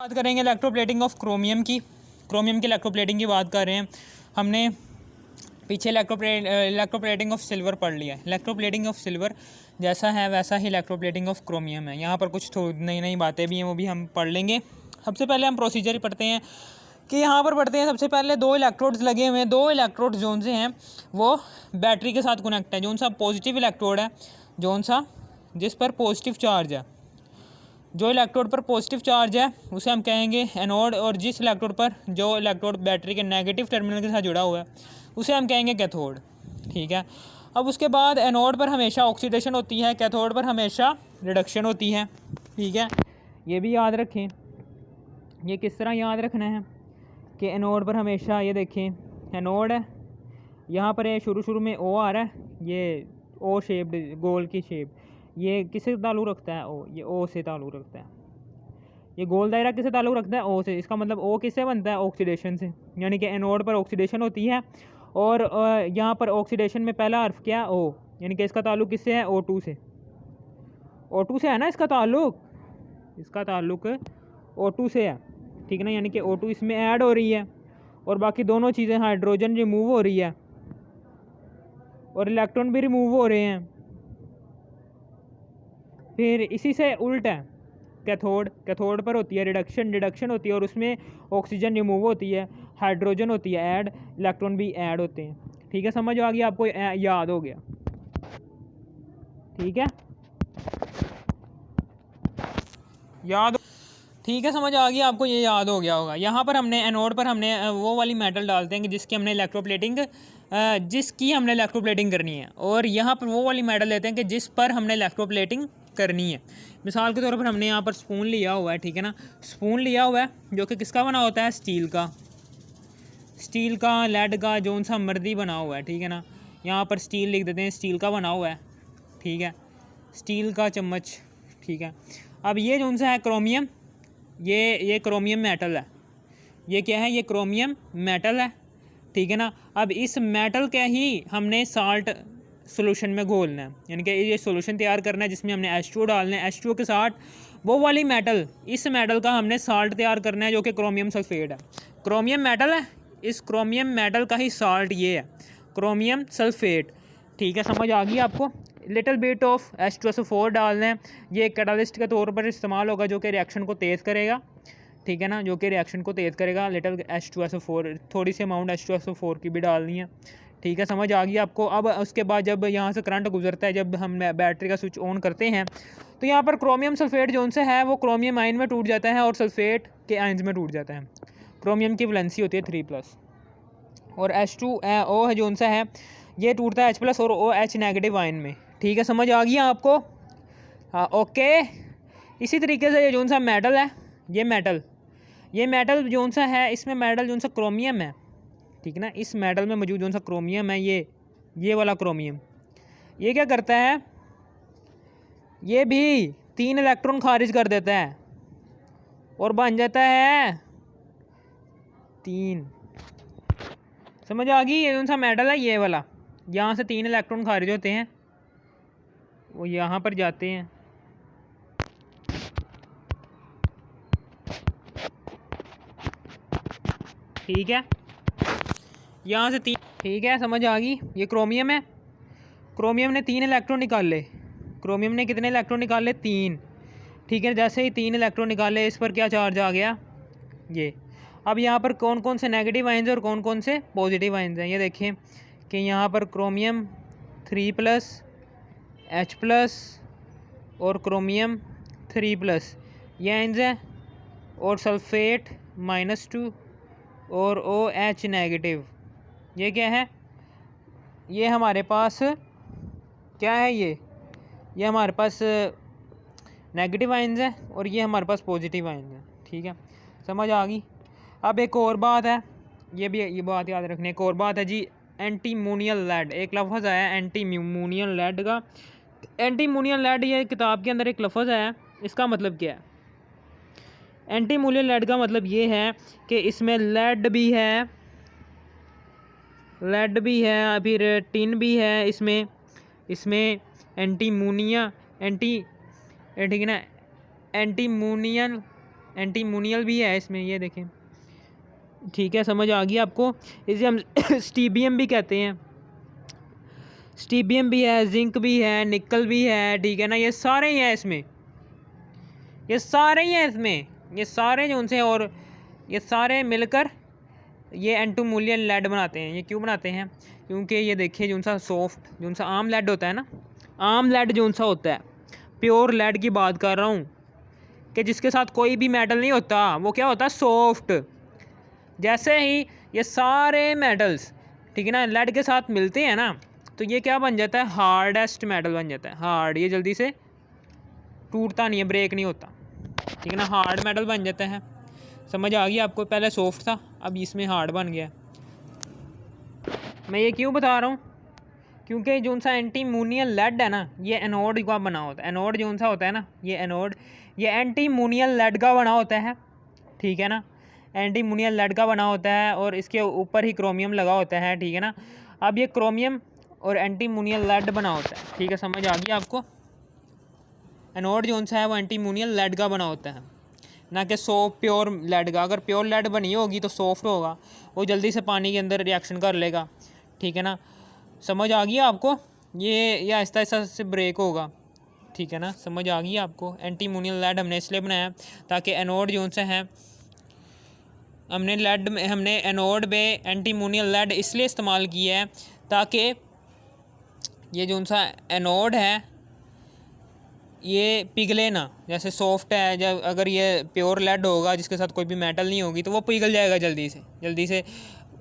बात करेंगे electroplating of chromium की। क्रोमियम की इलेक्ट्रोप्लेटिंग की बात कर रहे हैं। हमने पीछे इलेक्ट्रोप्लेटिंग ऑफ सिल्वर पढ़ लिया है। इलेक्ट्रोप्लेटिंग ऑफ सिल्वर जैसा है वैसा ही इलेक्ट्रोप्लेटिंग ऑफ क्रोमियम है। यहाँ पर कुछ नई नई बातें भी हैं, वो भी हम पढ़ लेंगे। सबसे पहले हम प्रोसीजर ही पढ़ते हैं कि यहाँ पर पढ़ते हैं। सबसे पहले दो इलेक्ट्रोड्स लगे हुए हैं। दो इलेक्ट्रोड्स जोन से हैं वो बैटरी के साथ कनेक्ट है। जोन सा पॉजिटिव इलेक्ट्रोड है, जोन सा जिस पर पॉजिटिव चार्ज है, जो इलेक्ट्रोड पर पॉजिटिव चार्ज है उसे हम कहेंगे एनोड, और जिस इलेक्ट्रोड पर जो इलेक्ट्रोड बैटरी के नेगेटिव टर्मिनल के साथ जुड़ा हुआ है उसे हम कहेंगे कैथोड। ठीक है। अब उसके बाद एनोड पर हमेशा ऑक्सीडेशन होती है, कैथोड पर हमेशा रिडक्शन होती है। ठीक है, ये भी याद रखें। ये किस तरह याद रखना है कि एनोड पर हमेशा, ये देखें एनोड है, यहाँ पर ये शुरू में ओ आ रहा है, ये ओ शेप्ड गोल की शेप, ये किससे ताल्लुक़ रखता है? ओ, ये ओ से ताल्लुक़ रखता है। ये गोल दायरा किससे ताल्लुक़ रखता है? ओ से। इसका मतलब ओ किससे बनता है? ऑक्सीडेशन से। यानी कि एनोड पर ऑक्सीडेशन होती है, और यहाँ पर ऑक्सीडेशन में पहला हर्फ क्या है? ओ। यानी कि इसका ताल्लुक़ किससे है? O2 से। O2 से है ना इसका ताल्लुक़, इसका ताल्लुक़ O2 से है। ठीक है ना, यानी कि O2 इसमें ऐड हो रही है, और बाकी दोनों चीज़ें, हाइड्रोजन रिमूव हो रही है और इलेक्ट्रॉन भी रिमूव हो रहे हैं। फिर इसी से उल्ट है कैथोड। कैथोड पर होती है रिडक्शन होती है, और उसमें ऑक्सीजन रिमूव होती है, हाइड्रोजन होती है ऐड, इलेक्ट्रॉन भी ऐड होते हैं। ठीक है, समझ आ गई आपको? याद हो गया? ठीक है, याद, ठीक है, समझ आ गई आपको? ये याद हो गया होगा। यहाँ पर हमने एनोड पर हमने वो वाली मेटल डालते हैं कि जिसकी हमने इलेक्ट्रोप्लेटिंग करनी है, और यहाँ पर वो वाली मेटल लेते हैं कि जिस पर हमने इलेक्ट्रोप्लेटिंग करनी है। मिसाल के तौर पर हमने यहाँ पर स्पून लिया हुआ है। ठीक है ना, स्पून लिया हुआ है जो कि किसका बना होता है? स्टील का, लेड का, जो सा मर्दी बना हुआ है। ठीक है ना, यहाँ पर स्टील लिख देते हैं, स्टील का बना हुआ है। ठीक है, स्टील का चम्मच। ठीक है, अब ये जो सा है क्रोमियम, ये क्रोमियम मेटल है। ये क्या है? ये क्रोमियम मेटल है। ठीक है ना, अब इस मेटल के ही हमने साल्ट सॉल्यूशन में घोलना है, यानी कि ये सॉल्यूशन तैयार करना है जिसमें हमने H2O डालना है। H2O के साथ वो वाली मेटल, इस मेटल का हमने साल्ट तैयार करना है जो कि क्रोमियम सल्फेट है। क्रोमियम मेटल है, इस क्रोमियम मेटल का ही साल्ट ये है, क्रोमियम सल्फेट। ठीक है, समझ आ गई आपको? लिटिल बिट ऑफ H2SO4 डालना है। ये एक कैटालिस्ट के तौर पर इस्तेमाल होगा जो कि रिएक्शन को तेज़ करेगा। ठीक है ना, जो कि रिएक्शन को तेज़ करेगा। लिटिल H2SO4, थोड़ी सी अमाउंट H2SO4 की भी डालनी है। ठीक है, समझ आ गई आपको? अब उसके बाद जब यहाँ से करंट गुजरता है, जब हम बैटरी का स्विच ऑन करते हैं, तो यहाँ पर क्रोमियम सल्फेट जो से है वो क्रोमियम आयन में टूट जाता है और सल्फेट के आयन्स में टूट जाता है। क्रोमियम की वैलेंसी होती है 3+, और H2O है जो सा है ये टूटता है H+ और OH नेगेटिव आयन में। ठीक है, समझ आ गई आपको? हाँ, ओके। इसी तरीके से ये जो सा मेटल है, ये मेटल जो सा है, इसमें मेटल जो सा क्रोमियम है। ठीक है ना, इस मेटल में मौजूद जो सा क्रोमियम है, ये वाला क्रोमियम, ये क्या करता है? ये भी 3 इलेक्ट्रॉन खारिज कर देता है और बन जाता है 3। समझ आ गई? ये कौन सा मेटल है? ये वाला। यहाँ से 3 इलेक्ट्रॉन खारिज होते हैं, वो यहाँ पर जाते हैं। ठीक है, यहाँ से 3। ठीक है, समझ आ गई? ये क्रोमियम है, क्रोमियम ने 3 इलेक्ट्रॉन निकाले। क्रोमियम ने कितने इलेक्ट्रॉन निकाले? 3। ठीक है, जैसे ही 3 इलेक्ट्रॉन निकाले, इस पर क्या चार्ज आ गया? ये। अब यहाँ पर कौन कौन से नेगेटिव आयन्स और कौन कौन से पॉजिटिव आयन्स हैं, ये देखें कि यहाँ पर क्रोमियम 3+, H+ और क्रोमियम 3+, ये आयन्स हैं, और सल्फेट -2 और OH नेगेटिव। ये क्या है? ये हमारे पास क्या है? ये हमारे पास नेगेटिव आयन्स है, और ये हमारे पास पॉजिटिव आयन्स हैं। ठीक है, समझ आ गई? अब एक और बात है, ये बात याद रखने। एक और बात है जी, एंटीमोनियल लेड। एक लफ्ज़ आया एंटीमोनियल लेड का। एंटीमोनियल लेड, ये किताब के अंदर एक लफ्ज़ है, इसका मतलब क्या है? एंटीमोनियल लेड का मतलब ये है कि इसमें लेड भी है, फिर टिन भी है इसमें एंटीमोनिया ठीक है ना, एंटीमोनियल भी है इसमें, ये देखें, ठीक है, समझ आ गई आपको। इसे हम स्टीबियम भी कहते हैं, स्टीबियम भी है, जिंक भी है, निकल भी है, ठीक है ना, ये सारे ही हैं इसमें, ये सारे ही हैं इसमें, ये सारे जो उनसे, और ये सारे मिलकर ये एंटीमोनियल लेड बनाते हैं। ये क्यों बनाते हैं? क्योंकि ये देखिए जो सा सॉफ्ट, जो सा आम लेड होता है ना, आम लेड जो सा होता है, प्योर लेड की बात कर रहा हूँ, कि जिसके साथ कोई भी मेटल नहीं होता, वो क्या होता है? सॉफ्ट। जैसे ही ये सारे मेटल्स, ठीक है ना, लेड के साथ मिलते हैं ना, तो ये क्या बन जाता है? हार्डेस्ट मेटल बन जाता है, हार्ड। ये जल्दी से टूटता नहीं है, ब्रेक नहीं होता, ठीक है ना, हार्ड मेटल बन जाता है। समझ आ गई आपको? पहले सॉफ्ट था, अब इसमें हार्ड बन गया। मैं ये क्यों बता रहा हूँ? क्योंकि जो सा एंटीमोनियल लेड है ना, ये एनोड का बना होता है। एनोड जो सा होता है ना, ये एनोड, ये एंटीमोनियल लेड का बना होता है, ठीक है ना, एंटीमोनियल लेड का बना होता है, और इसके ऊपर ही क्रोमियम लगा होता है, ठीक है ना। अब ये क्रोमियम और एंटीमोनियल लेड बना होता है, ठीक है, समझ आ गई आपको? एनोड जो सा है वो एंटीमोनियल लेड का बना होता है, ना कि प्योर लेड का। अगर प्योर लेड बनी होगी तो सॉफ्ट होगा, वो जल्दी से पानी के अंदर रिएक्शन कर लेगा, ठीक है ना। समझ आ गई आपको? ये आहिस्ता आहिस्ता से ब्रेक होगा, ठीक है ना, समझ आ गई आपको? एंटीमोनियल लेड हमने इसलिए बनाया ताकि एनोड जो सा है, हमने एनोड में एंटीमोनियल लेड इसलिए इस्तेमाल किया है ताकि ये जो सा एनोड है ये पिघले ना। जैसे सॉफ्ट है, जब अगर ये प्योर लेड होगा जिसके साथ कोई भी मेटल नहीं होगी, तो वो पिघल जाएगा जल्दी से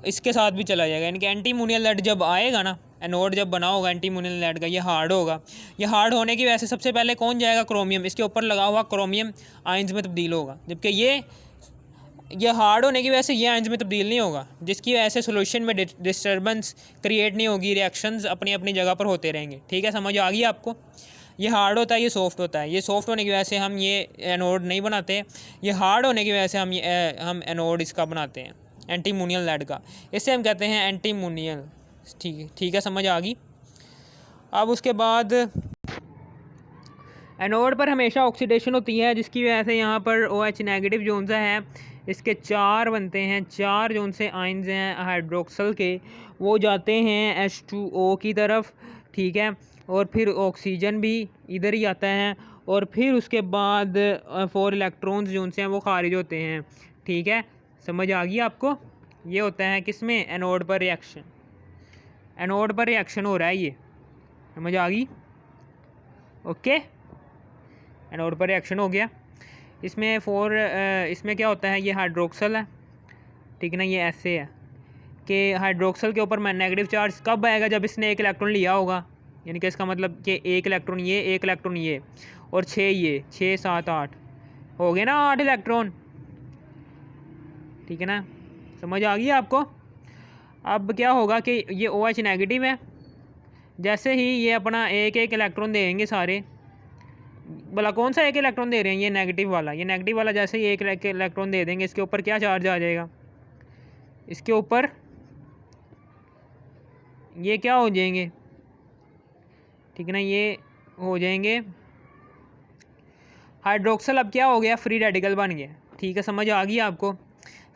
इसके साथ भी चला जाएगा। यानी कि एंटीमोनियल लेड जब आएगा ना, एनोड जब बना होगा एंटीमोनियल लेड का, ये हार्ड होगा। ये हार्ड होने की वजह से सबसे पहले कौन जाएगा? क्रोमियम। इसके ऊपर लगा हुआ क्रोमियम आयंस में तब्दील होगा, जबकि ये हार्ड होने की वजह से ये आयंस में तब्दील नहीं होगा, जिसकी वजह से सोल्यूशन में डिस्टर्बेंस क्रिएट नहीं होगी, रिएक्शंस अपनी अपनी जगह पर होते रहेंगे, ठीक है, समझ आ गई आपको? ये हार्ड होता है, ये सॉफ्ट होता है। ये सॉफ्ट होने की वजह से हम ये एनोड नहीं बनाते, ये हार्ड होने की वजह से हम एनोड इसका बनाते हैं, एंटीमोनियल लेड का। इससे हम कहते हैं एंटीमोनियल, ठीक है, समझ आ गई? अब उसके बाद एनोड पर हमेशा ऑक्सीडेशन होती है, जिसकी वजह से यहाँ पर OH नेगेटिव जोन सा है, इसके 4 बनते हैं, 4 जोन से आयंस हैं हाइड्रोक्सल के, वो जाते हैं H2O की तरफ, ठीक है, और फिर ऑक्सीजन भी इधर ही आता है, और फिर उसके बाद 4 इलेक्ट्रॉन्स जो से हैं वो खारिज होते हैं, ठीक है, समझ आ गई आपको? ये होता है किसमें? एनोड पर रिएक्शन। एनोड पर रिएक्शन हो रहा है, ये समझ आ गई? ओके, एनोड पर रिएक्शन हो गया। इसमें इसमें क्या होता है? ये हाइड्रोक्सल है, ठीक है ना, ये ऐसे है कि हाइड्रोक्सल के ऊपर नेगेटिव चार्ज कब आएगा? जब इसने 1 इलेक्ट्रॉन लिया होगा, यानी कि इसका मतलब कि 1 इलेक्ट्रॉन ये, 1 इलेक्ट्रॉन ये, और 6 ये, 6 7 8 हो गए ना, 8 इलेक्ट्रॉन, ठीक है ना, समझ आ गई आपको? अब क्या होगा कि ये OH नेगेटिव है, जैसे ही ये अपना एक इलेक्ट्रॉन देंगे सारे, भला कौन सा 1 इलेक्ट्रॉन दे रहे हैं? ये नेगेटिव वाला। ये नेगेटिव वाला जैसे ही 1 इलेक्ट्रॉन दे देंगे, इसके ऊपर क्या चार्ज आ जाएगा? इसके ऊपर ये क्या हो जाएंगे, ठीक है ना, ये हो जाएंगे हाइड्रोक्सल। अब क्या हो गया? फ्री रेडिकल बन गया, ठीक है, समझ आ गई आपको?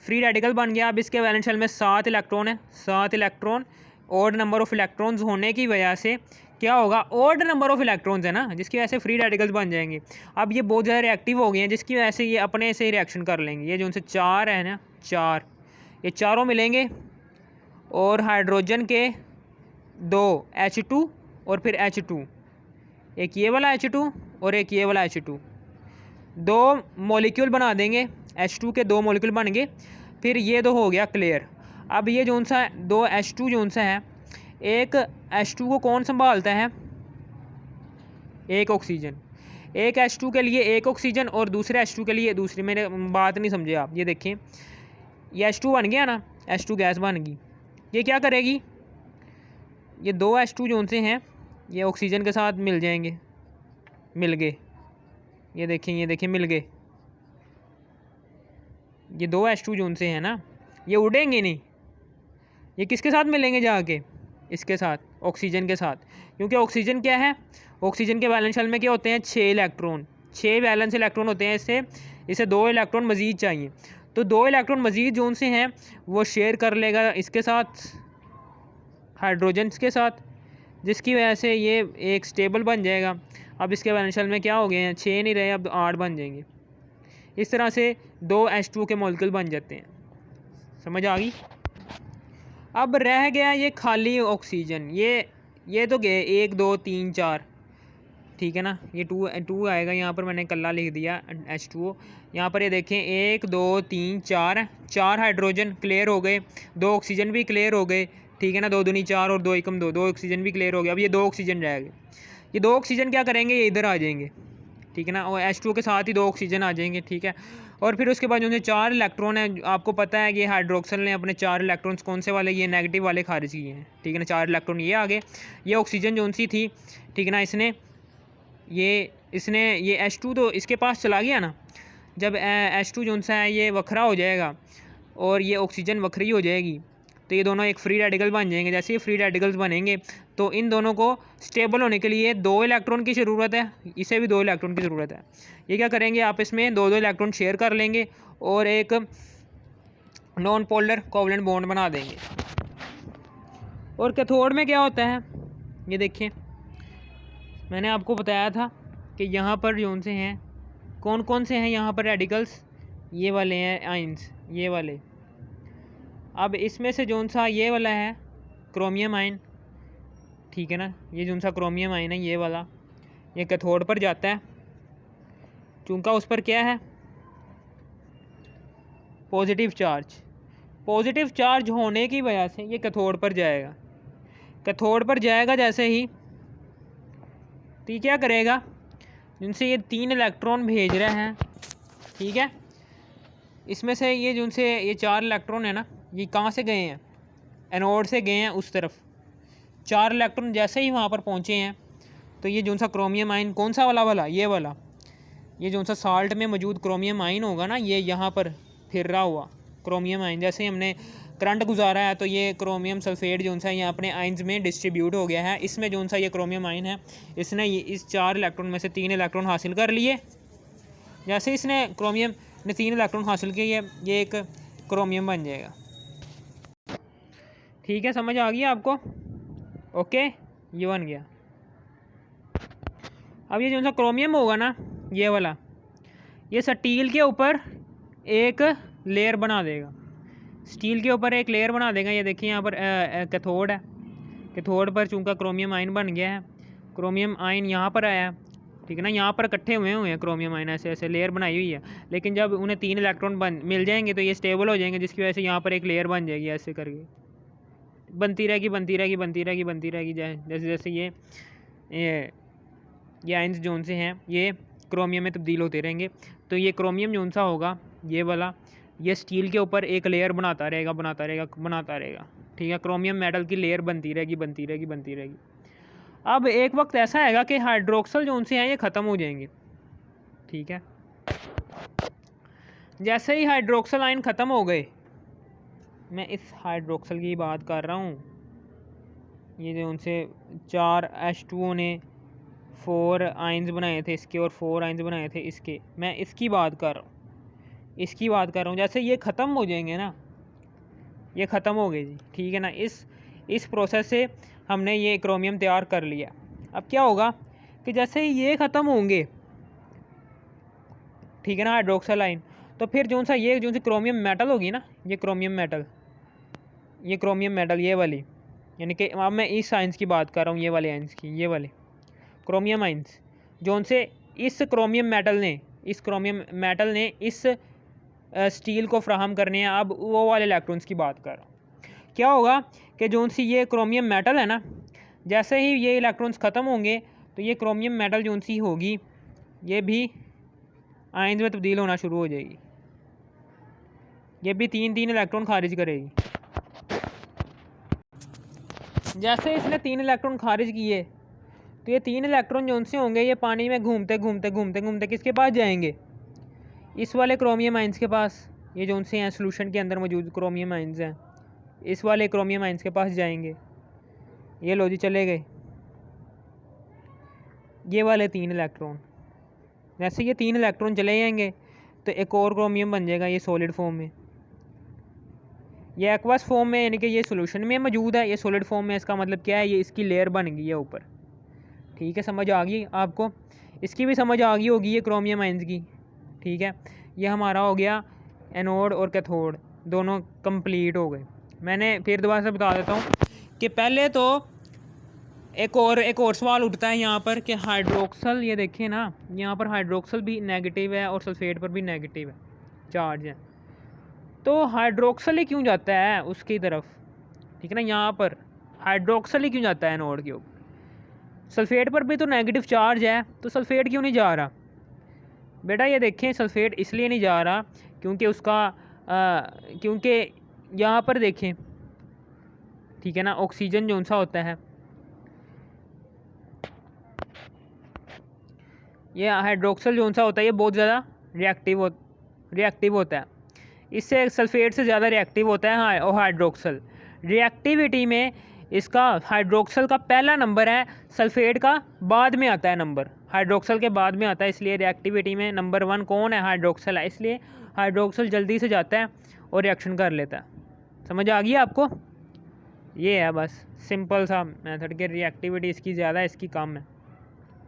फ्री रेडिकल बन गया। अब इसके वैलेंस शेल में 7 इलेक्ट्रॉन है, 7 electron, odd number of electrons होने की वजह से क्या होगा? ऑड नंबर ऑफ इलेक्ट्रॉन्स है ना, जिसकी वजह से फ्री रेडिकल्स बन जाएंगे। अब ये बहुत ज़्यादा रिएक्टिव हो गए हैं, जिसकी वजह से ये अपने से ही रिएक्शन कर लेंगे। ये जो उनसे 4 है ना, 4, ये चारों मिलेंगे, और हाइड्रोजन के 2 H2 और फिर H2, एक ये वाला H2 और एक ये वाला H2, 2 मॉलिक्यूल बना देंगे, H2 के 2 मॉलिक्यूल बन गए। फिर ये तो हो गया क्लियर। अब ये जो सा 2 H2 जो सा है, एक H2 को कौन संभालता है? एक ऑक्सीजन। एक H2 के लिए एक ऑक्सीजन, और दूसरे H2 के लिए दूसरी। मेरे बात नहीं समझे आप, ये देखें, ये H2 बन गया ना, H2 गैस बन गई। ये क्या करेगी? ये 2 H2 जो से हैं, ये ऑक्सीजन के साथ मिल जाएंगे, मिल गए, ये देखें मिल गए। ये 2 H2 जो से हैं ना, ये उड़ेंगे नहीं, ये किसके साथ मिलेंगे जाके? इसके साथ, ऑक्सीजन के साथ। क्योंकि ऑक्सीजन क्या है? ऑक्सीजन के वैलेंस शेल में क्या होते हैं? 6 इलेक्ट्रॉन, 6 वैलेंस इलेक्ट्रॉन होते हैं इसे 2 इलेक्ट्रॉन मज़ीद चाहिए। तो 2 इलेक्ट्रॉन मज़ीद जो उनसे हैं वो शेयर कर लेगा इसके साथ, हाइड्रोजन के साथ, जिसकी वजह से ये एक स्टेबल बन जाएगा। अब इसके पोटेंशियल में क्या हो गए हैं, 6 नहीं रहे, अब 8 बन जाएंगे। इस तरह से 2 H2O के मॉलिक्यूल बन जाते हैं। समझ आ गई। अब रह गया ये खाली ऑक्सीजन। ये तो गए 1 2 3 4, ठीक है ना। ये टू आएगा, यहाँ पर मैंने कल्ला लिख दिया H2O। यहाँ पर ये देखें 1 2 3 4 हाइड्रोजन क्लियर हो गए, 2 ऑक्सीजन भी क्लियर हो गए, ठीक है ना। 2 दूनी 4 और 2 एकम 2 ऑक्सीजन भी क्लियर हो गया। अब ये 2 ऑक्सीजन रह गए। ये 2 ऑक्सीजन क्या करेंगे, ये इधर आ जाएंगे, ठीक है ना। और H2O के साथ ही 2 ऑक्सीजन आ जाएंगे, ठीक है। और फिर उसके बाद जो 4 इलेक्ट्रॉन है, आपको पता है कि हाइड्रोक्सल ने अपने 4 इलेक्ट्रॉन्स कौन से वाले, ये नेगेटिव वाले खारिज किए हैं, ठीक है ना। 4 इलेक्ट्रॉन ये आगे, ये ऑक्सीजन जो सी थी, ठीक है ना, इसने ये H2 तो इसके पास चला गया ना। जब H2 जो सा है ये वखरा हो जाएगा और ये ऑक्सीजन वखरी हो जाएगी, तो ये दोनों एक फ्री रेडिकल बन जाएंगे। जैसे ये फ्री रेडिकल्स बनेंगे तो इन दोनों को स्टेबल होने के लिए 2 इलेक्ट्रॉन की ज़रूरत है, इसे भी 2 इलेक्ट्रॉन की ज़रूरत है। ये क्या करेंगे, आपस में 2 इलेक्ट्रॉन शेयर कर लेंगे और एक नॉन पोलर कोवलेंट बॉन्ड बना देंगे। और कैथोड में क्या होता है, ये देखें, मैंने आपको बताया था कि यहाँ पर जो से हैं, कौन कौन से हैं यहाँ पर रेडिकल्स, ये वाले हैं आइंस, ये वाले। अब इसमें से जो सा ये वाला है क्रोमियम आयन, ठीक है ना, ये जो सा क्रोमियम आयन है ये वाला, ये कैथोड पर जाता है। चूँकि उस पर क्या है, पॉजिटिव चार्ज होने की वजह से ये कैथोड पर जाएगा। कैथोड पर जाएगा जैसे ही, तो ये क्या करेगा, जिनसे ये 3 इलेक्ट्रॉन भेज रहे हैं, ठीक है, इसमें से ये जिनसे ये 4 इलेक्ट्रॉन है ना, ये कहाँ से गए हैं, एनोड से गए हैं उस तरफ। 4 इलेक्ट्रॉन जैसे ही वहाँ पर पहुँचे हैं, तो ये जो सा क्रोमियम आयन, कौन सा वाला ये वाला, ये जो सा साल्ट में मौजूद क्रोमियम आयन होगा ना, ये यहाँ पर फिर रहा हुआ क्रोमियम आयन, जैसे ही हमने करंट गुजारा है तो ये क्रोमियम सल्फेट जो सा ये अपने आइंस में डिस्ट्रीब्यूट हो गया है। इसमें जो सा ये क्रोमियम आयन है, इसने इस 4 इलेक्ट्रॉन में से 3 इलेक्ट्रॉन हासिल कर लिए। जैसे इसने क्रोमियम ने 3 इलेक्ट्रॉन हासिल किए, ये एक क्रोमियम बन जाएगा। ठीक है, समझ आ गई आपको। ओके, ये बन गया। अब ये जो सा क्रोमियम होगा ना, ये वाला, ये स्टील के ऊपर एक लेयर बना देगा, स्टील के ऊपर एक लेयर बना देगा। ये देखिए यहाँ पर कैथोड है, कैथोड पर चूँकि क्रोमियम आयन बन गया है, क्रोमियम आयन यहाँ पर आया है, ठीक है ना। यहाँ पर इकट्ठे हुए हैं क्रोमियम आयन, ऐसे ऐसे लेयर बनाई हुई है। लेकिन जब उन्हें 3 इलेक्ट्रॉन मिल जाएंगे तो ये स्टेबल हो जाएंगे, जिसकी वजह से यहाँ पर एक लेयर बन जाएगी, ऐसे करके बनती रहेगी। जैसे जैसे ये आयन्स जोन से हैं ये क्रोमियम में तब्दील होते रहेंगे। तो ये क्रोमियम जोन सा होगा ये वाला, ये स्टील के ऊपर एक लेयर बनाता रहेगा, ठीक है। क्रोमियम मेटल की लेयर बनती रहेगी। अब एक वक्त ऐसा आएगा कि हाइड्रोक्सल जोन से हैं ये ख़त्म हो जाएंगे, ठीक है। जैसे ही हाइड्रोक्सल आयन ख़त्म हो गए, मैं इस हाइड्रोक्सल की बात कर रहा हूँ, ये जो उनसे 4 H2O ने 4 आयन्स बनाए थे इसके और 4 आयन्स बनाए थे इसके, मैं इसकी बात कर रहा हूँ। जैसे ये ख़त्म हो जाएंगे ना, ये ख़त्म हो गए जी, ठीक है ना। इस प्रोसेस से हमने ये क्रोमियम तैयार कर लिया। अब क्या होगा कि जैसे ही ये ख़त्म होंगे, ठीक है ना, हाइड्रोक्सल आयन, तो फिर जो सा ये जो सी क्रोमियम मेटल होगी ना, ये क्रोमियम मेटल ये वाली, यानी कि अब मैं इस आयन्स की बात कर रहा हूँ, ये वाले आयन्स की, ये वाले क्रोमियम आयन्स जो से इस क्रोमियम मेटल ने इस स्टील को फ्राहम करने हैं। अब वो वाले इलेक्ट्रॉन्स की बात कर रहा हूँ। क्या होगा कि जो सी ये क्रोमियम मेटल है ना, जैसे ही ये इलेक्ट्रॉन्स ख़त्म होंगे तो ये क्रोमियम मेटल जो सी होगी ये भी आयन्स में तब्दील होना शुरू हो जाएगी। ये भी 3 इलेक्ट्रॉन खारिज करेगी। जैसे इसने 3 इलेक्ट्रॉन खारिज किए तो ये 3 इलेक्ट्रॉन जो से होंगे ये पानी में घूमते किसके पास जाएंगे, इस वाले क्रोमियम आयन्स के पास। ये जो से हैं सोल्यूशन के अंदर मौजूद क्रोमियम आयन्स हैं, इस वाले क्रोमियम आयन्स के पास जाएंगे। ये लो जी, चले गए ये वाले 3 इलेक्ट्रॉन, जैसे ये 3 इलेक्ट्रॉन चले जाएंगे तो एक और क्रोमियम बन जाएगा ये सॉलिड फॉर्म में। ये एक्वस फॉर्म में यानी कि ये सॉल्यूशन में मौजूद है, ये सॉलिड फॉर्म में, इसका मतलब क्या है, ये इसकी लेयर बन गई है ऊपर। ठीक है, समझ आ गई आपको? इसकी भी समझ आ गई होगी ये क्रोमियम आयंस की। ठीक है, ये हमारा हो गया एनोड और कैथोड, दोनों कंप्लीट हो गए। मैंने फिर दोबारा से बता देता हूँ कि पहले तो एक और सवाल उठता है यहाँ पर कि हाइड्रोक्सल, ये देखिए ना, यहाँ पर हाइड्रोक्सल भी नेगेटिव है और सल्फेट पर भी नेगेटिव है चार्ज है, तो हाइड्रोक्सल ही क्यों जाता है उसकी तरफ? ठीक है ना, यहाँ पर हाइड्रोक्सल ही क्यों जाता है एनोड के ऊपर? सल्फेट पर भी तो नेगेटिव चार्ज है, तो सल्फेट क्यों नहीं जा रहा? बेटा ये देखें, सल्फेट इसलिए नहीं जा रहा क्योंकि उसका क्योंकि यहाँ पर देखें, ठीक है ना, ऑक्सीजन जो सा होता है, ये हाइड्रोक्सल जो सा होता है, ये बहुत ज़्यादा रिएक्टिव होता है। इससे सल्फेट से ज़्यादा रिएक्टिव होता है और हाइड्रोक्सल। रिएक्टिविटी में इसका हाइड्रोक्सल का पहला नंबर है, सल्फेट का बाद में आता है नंबर, हाइड्रोक्सल के बाद में आता है। इसलिए रिएक्टिविटी में नंबर 1 कौन है? हाइड्रोक्सल है। इसलिए हाइड्रोक्सल जल्दी से जाता है और रिएक्शन कर लेता है। समझ आ गई आपको? ये है बस सिंपल सा मेथड कि रिएक्टिविटी इसकी ज़्यादा है, इसकी कम है।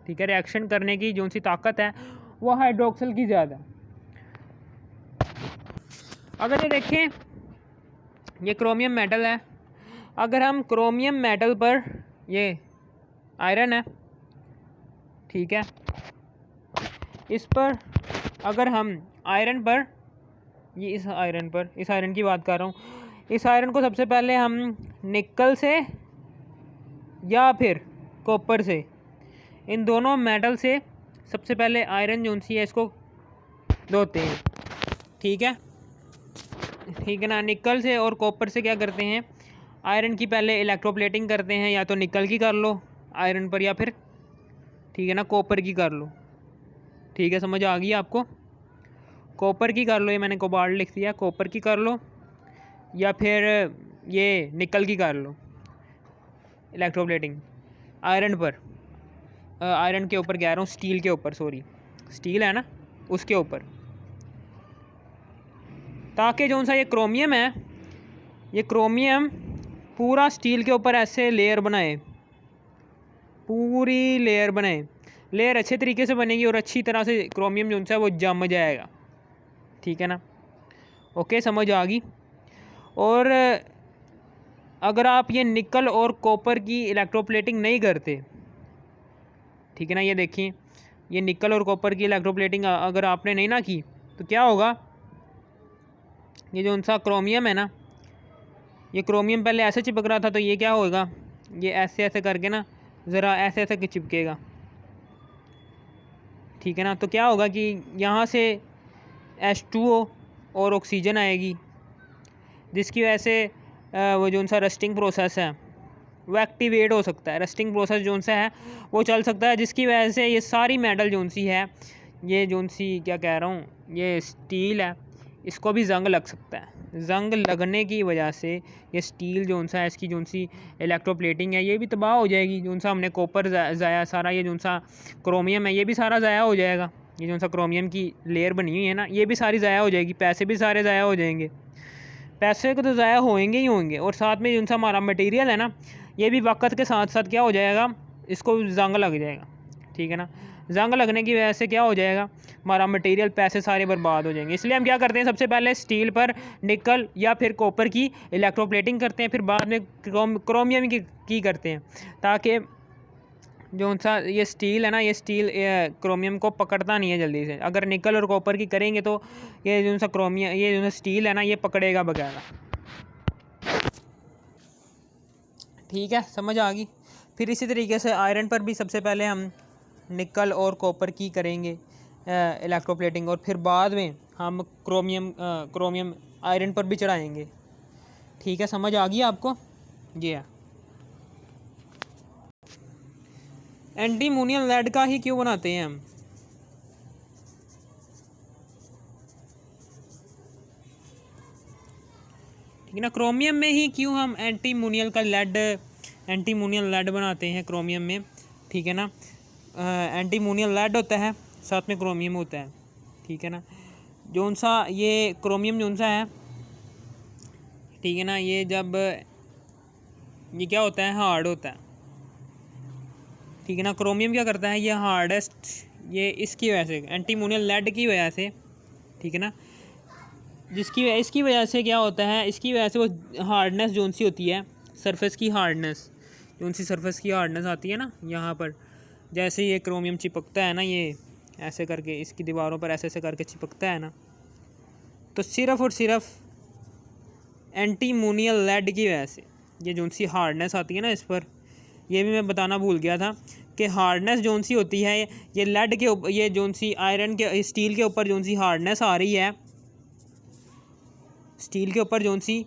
ठीक है, रिएक्शन करने की जो सी ताकत है वो हाइड्रोक्सल की ज़्यादा है। अगर ये देखें, ये क्रोमियम मेटल है, अगर हम क्रोमियम मेटल पर, ये आयरन है, ठीक है, इस पर अगर हम आयरन पर, ये इस आयरन की बात कर रहा हूँ, इस आयरन को सबसे पहले हम निकल से या फिर कॉपर से, इन दोनों मेटल से सबसे पहले आयरन जो सी है इसको धोते हैं। ठीक है ना, निकल से और कॉपर से क्या करते हैं, आयरन की पहले इलेक्ट्रोप्लेटिंग करते हैं, या तो निकल की कर लो आयरन पर, या फिर ठीक है ना कॉपर की कर लो। ठीक है, समझ आ गई आपको? कॉपर की कर लो, ये मैंने कोबाल्ट लिख दिया, कॉपर की कर लो, या फिर ये निकल की कर लो इलेक्ट्रोप्लेटिंग आयरन पर, आयरन के ऊपर कह रहा हूँ, स्टील के ऊपर, सॉरी स्टील है ना उसके ऊपर, ताकि जो सा ये क्रोमियम है, ये क्रोमियम पूरा स्टील के ऊपर ऐसे लेयर बनाए, पूरी लेयर बनाए, लेयर अच्छे तरीके से बनेगी और अच्छी तरह से क्रोमियम जो सा है वो जम जाएगा। ठीक है ना, ओके, समझ आ गई? और अगर आप ये निकल और कॉपर की इलेक्ट्रोप्लेटिंग नहीं करते, ठीक है ना, ये देखिए, ये निकल और कॉपर की इलेक्ट्रोप्लेटिंग अगर आपने नहीं ना की तो क्या होगा, ये जो सा क्रोमियम है ना, ये क्रोमियम पहले ऐसे चिपक रहा था, तो ये क्या होगा, ये ऐसे ऐसे करके ना ज़रा ऐसे ऐसे चिपकेगा। ठीक है ना, तो क्या होगा कि यहाँ से H2O और ऑक्सीजन आएगी, जिसकी वजह से वो जो सा रस्टिंग प्रोसेस है वो एक्टिवेट हो सकता है, रस्टिंग प्रोसेस जो सा है वो चल सकता है, जिसकी वजह से ये सारी मेटल जो सी है, ये जो सी क्या कह रहा हूँ, ये स्टील है, इसको भी जंग लग सकता है। जंग लगने की वजह से ये स्टील जो सा है, इसकी जो सी इलेक्ट्रोप्लेटिंग है, ये भी तबाह हो जाएगी। जो सा हमने कॉपर ज़ाया सारा, ये जो सा क्रोमियम है, ये भी सारा ज़ाया हो जाएगा। ये जो सा क्रोमियम की लेयर बनी हुई है ना, ये भी सारी ज़ाया हो जाएगी, पैसे भी सारे ज़ाया हो जाएंगे। पैसे को तो ज़ाया होएंगे ही होंगे, और साथ में जो सा हमारा मटेरियल है ना, ये भी वक्त के साथ साथ क्या हो जाएगा, इसको जंग लग जाएगा। ठीक है ना, जंग लगने की वजह से क्या हो जाएगा, हमारा मटेरियल, पैसे सारे बर्बाद हो जाएंगे। इसलिए हम क्या करते हैं, सबसे पहले स्टील पर निकल या फिर कॉपर की इलेक्ट्रोप्लेटिंग करते हैं, फिर बाद में क्रोमियम की करते हैं, ताकि जो सा ये स्टील है ना, ये स्टील क्रोमियम को पकड़ता नहीं है जल्दी से। अगर निकल और कॉपर की करेंगे तो ये जो सा क्रोमियम, ये जो स्टील है ना, ये पकड़ेगा वगैरह। ठीक है, समझ आ गई? फिर इसी तरीके से आयरन पर भी सबसे पहले हम निकल और कॉपर की करेंगे इलेक्ट्रोप्लेटिंग, और फिर बाद में हम क्रोमियम आयरन पर भी चढ़ाएंगे। ठीक है, समझ आ गई आपको? ये है। एंटीमोनियल लेड का ही क्यों बनाते हैं हम? ठीक है ना, क्रोमियम में ही क्यों हम एंटीमोनियल लेड बनाते हैं क्रोमियम में। ठीक है ना, एंटीमोनियल लेड होता है साथ में क्रोमियम होता है, ठीक है ना। जौन सा ये क्रोमियम जौन सा है, ठीक है ना, ये जब ये क्या होता है, हार्ड होता है, ठीक है ना। क्रोमियम क्या करता है, ये हार्डेस्ट, ये इसकी वजह से एंटीमोनियल लेड की वजह से, ठीक है ना, इसकी वजह से क्या होता है, इसकी वजह से वो हार्डनेस जौन सी होती है, सरफेस की हार्डनेस, जौन सी सरफेस की हार्डनेस आती है ना यहाँ पर, जैसे ये क्रोमियम चिपकता है ना, ये ऐसे करके इसकी दीवारों पर ऐसे ऐसे करके चिपकता है ना, तो सिर्फ़ और सिर्फ एंटीमोनियल लेड की वजह से ये जौन सी हार्डनेस आती है ना इस पर, ये भी मैं बताना भूल गया था कि हार्डनेस जौन सी होती है, ये लेड के ऊपर, ये जौन सी आयरन के स्टील के ऊपर जौन सी हार्डनेस आ रही है, स्टील के ऊपर जौन सी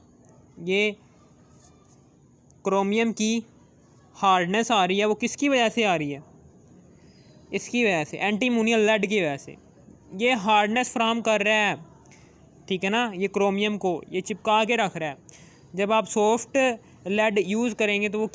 ये क्रोमियम की हार्डनेस आ रही है, वो किसकी वजह से आ रही है, इसकी वजह से, एंटीमोनियल लेड की वजह से ये हार्डनेस फ्राहम कर रहा है, ठीक है ना। ये क्रोमियम को ये चिपका के रख रहा है। जब आप सॉफ्ट लेड यूज़ करेंगे तो वो